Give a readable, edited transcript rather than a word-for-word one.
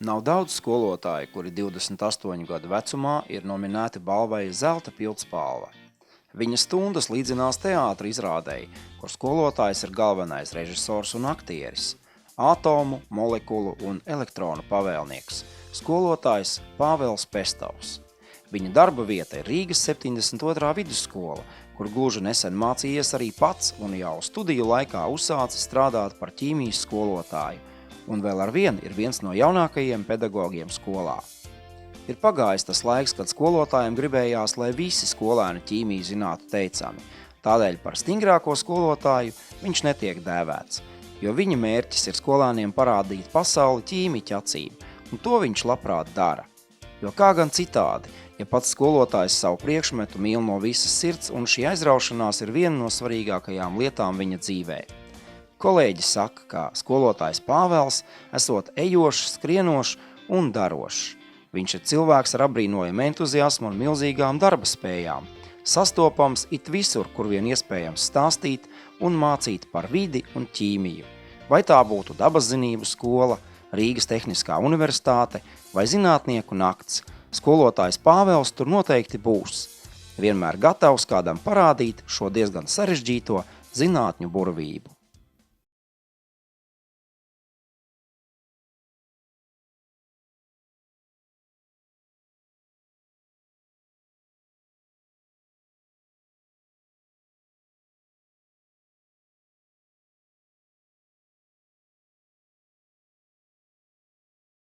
Nav daudz skolotāju, kuri 28 gadu vecumā ir nominēti balvai Zelta pildspalva. Viņa stundas līdzinās teātra izrādei, kur skolotājs ir galvenais režisors un aktieris, atomu, molekulu un elektronu pavēlnieks, skolotājs Pāvels Pestovs. Viņa darba vieta ir Rīgas 72. vidusskola, kur gluži nesen mācījies arī pats un jau studiju laikā uzsācis strādāt par ķīmijas skolotāju, un vēl ar vienu ir viens no jaunākajiem pedagogiem skolā. Ir pagājis tas laiks, kad skolotājiem gribējās, lai visi skolēni ķīmiju zinātu teicami. Tādēļ par stingrāko skolotāju viņš netiek dēvēts, jo viņa mērķis ir skolēniem parādīt pasauli ķīmiķa acīm, un to viņš labprāt dara. Jo kā gan citādi, ja pats skolotājs savu priekšmetu mīl no visas sirds, un šī aizraušanās ir viena no svarīgākajām lietām viņa dzīvē. Kolēģi saka, ka skolotājs Pāvels esot ejošs, skrienošs un darošs. Viņš ir cilvēks ar apbrīnojumu entuziasmu un milzīgām darba spējām, sastopams it visur, kur vien iespējams stāstīt un mācīt par vidi un ķīmiju. Vai tā būtu dabaszinību skola, Rīgas Tehniskā universitāte vai zinātnieku nakts, skolotājs Pāvels tur noteikti būs. Vienmēr gatavs kādam parādīt šo diezgan sarežģīto zinātņu burvību.